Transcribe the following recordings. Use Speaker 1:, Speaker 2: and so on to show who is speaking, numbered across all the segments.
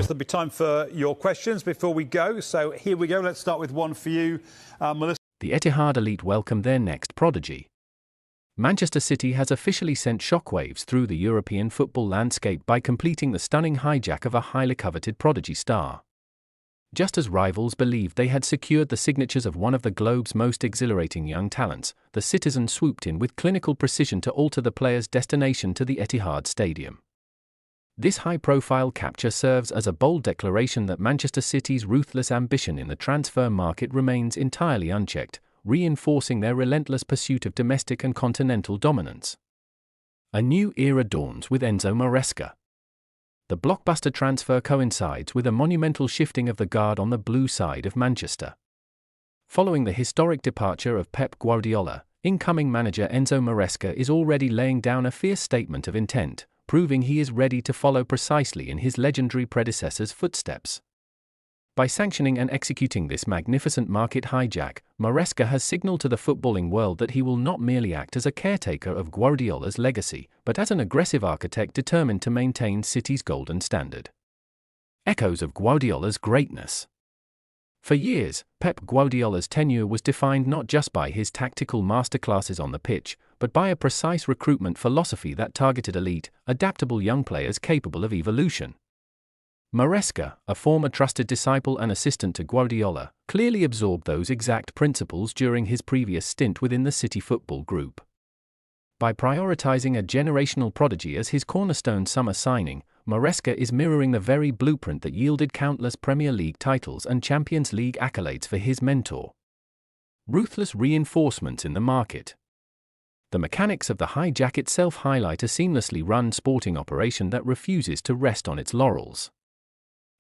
Speaker 1: promised there'll be time for your questions before we go. So here we go. Let's start with one for you, Melissa.
Speaker 2: The Etihad elite welcome their next prodigy. Manchester City has officially sent shockwaves through the European football landscape by completing the stunning hijack of a highly coveted prodigy star. Just as rivals believed they had secured the signatures of one of the globe's most exhilarating young talents, the Citizens swooped in with clinical precision to alter the player's destination to the Etihad Stadium. This high-profile capture serves as a bold declaration that Manchester City's ruthless ambition in the transfer market remains entirely unchecked, reinforcing their relentless pursuit of domestic and continental dominance. A new era dawns with Enzo Maresca. The blockbuster transfer coincides with a monumental shifting of the guard on the blue side of Manchester. Following the historic departure of Pep Guardiola, incoming manager Enzo Maresca is already laying down a fierce statement of intent, proving he is ready to follow precisely in his legendary predecessor's footsteps. By sanctioning and executing this magnificent market hijack, Maresca has signaled to the footballing world that he will not merely act as a caretaker of Guardiola's legacy, but as an aggressive architect determined to maintain City's golden standard. Echoes of Guardiola's greatness. For years, Pep Guardiola's tenure was defined not just by his tactical masterclasses on the pitch, but by a precise recruitment philosophy that targeted elite, adaptable young players capable of evolution. Maresca, a former trusted disciple and assistant to Guardiola, clearly absorbed those exact principles during his previous stint within the City Football Group. By prioritizing a generational prodigy as his cornerstone summer signing, Maresca is mirroring the very blueprint that yielded countless Premier League titles and Champions League accolades for his mentor. Ruthless reinforcements in the market. The mechanics of the hijack itself highlight a seamlessly run sporting operation that refuses to rest on its laurels.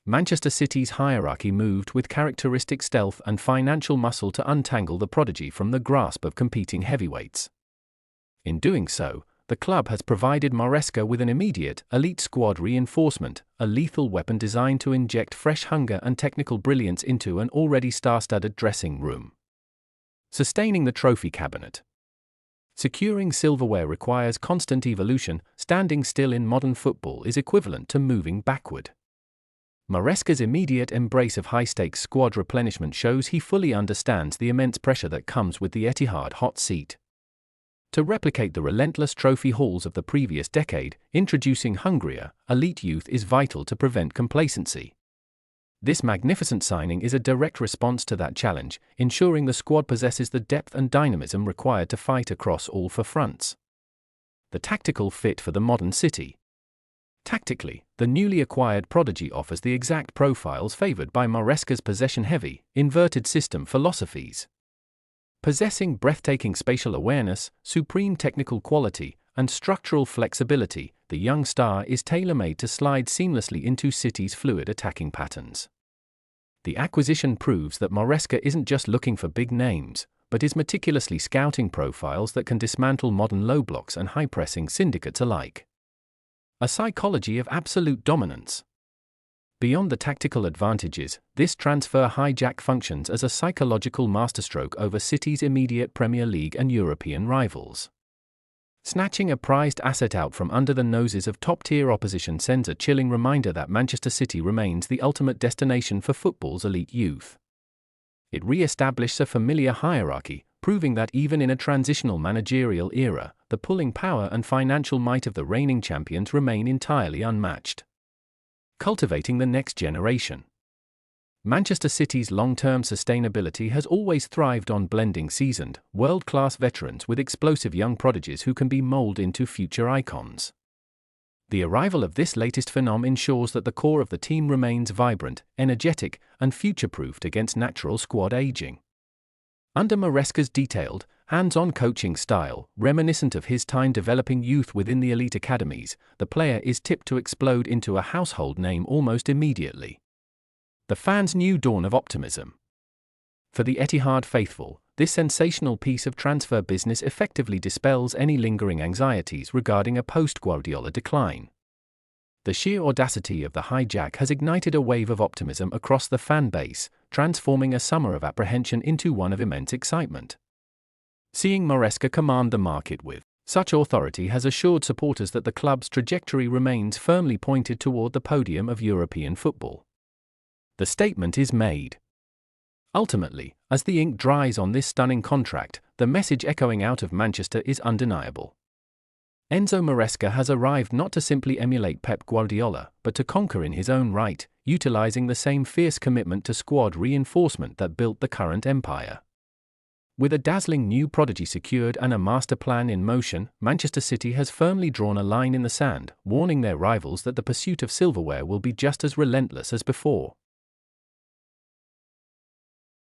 Speaker 2: Manchester City's hierarchy moved with characteristic stealth and financial muscle to untangle the prodigy from the grasp of competing heavyweights. In doing so, the club has provided Maresca with an immediate, elite squad reinforcement, a lethal weapon designed to inject fresh hunger and technical brilliance into an already star-studded dressing room. Sustaining the trophy cabinet. Securing silverware requires constant evolution. Standing still in modern football is equivalent to moving backward. Maresca's immediate embrace of high-stakes squad replenishment shows he fully understands the immense pressure that comes with the Etihad hot seat. To replicate the relentless trophy hauls of the previous decade, introducing hungrier, elite youth is vital to prevent complacency. This magnificent signing is a direct response to that challenge, ensuring the squad possesses the depth and dynamism required to fight across all four fronts. The tactical fit for the modern City. Tactically, the newly acquired prodigy offers the exact profiles favored by Maresca's possession-heavy, inverted system philosophies. Possessing breathtaking spatial awareness, supreme technical quality, and structural flexibility, the young star is tailor-made to slide seamlessly into City's fluid attacking patterns. The acquisition proves that Maresca isn't just looking for big names, but is meticulously scouting profiles that can dismantle modern low blocks and high-pressing syndicates alike. A psychology of absolute dominance. Beyond the tactical advantages, this transfer hijack functions as a psychological masterstroke over City's immediate Premier League and European rivals. Snatching a prized asset out from under the noses of top-tier opposition sends a chilling reminder that Manchester City remains the ultimate destination for football's elite youth. It re-establishes a familiar hierarchy, proving that even in a transitional managerial era, the pulling power and financial might of the reigning champions remain entirely unmatched. Cultivating the next generation. Manchester City's long-term sustainability has always thrived on blending seasoned, world-class veterans with explosive young prodigies who can be molded into future icons. The arrival of this latest phenom ensures that the core of the team remains vibrant, energetic, and future-proofed against natural squad aging. Under Maresca's detailed, hands-on coaching style, reminiscent of his time developing youth within the elite academies, the player is tipped to explode into a household name almost immediately. The fans' new dawn of optimism. For the Etihad faithful, this sensational piece of transfer business effectively dispels any lingering anxieties regarding a post-Guardiola decline. The sheer audacity of the hijack has ignited a wave of optimism across the fan base, transforming a summer of apprehension into one of immense excitement. Seeing Maresca command the market with Such authority has assured supporters that the club's trajectory remains firmly pointed toward the podium of European football. The statement is made. Ultimately, as the ink dries on this stunning contract, the message echoing out of Manchester is undeniable. Enzo Maresca has arrived not to simply emulate Pep Guardiola, but to conquer in his own right, utilizing the same fierce commitment to squad reinforcement that built the current empire. With a dazzling new Prodigy secured and a master plan in motion, Manchester City has firmly drawn a line in the sand, warning their rivals that the pursuit of silverware will be just as relentless as before.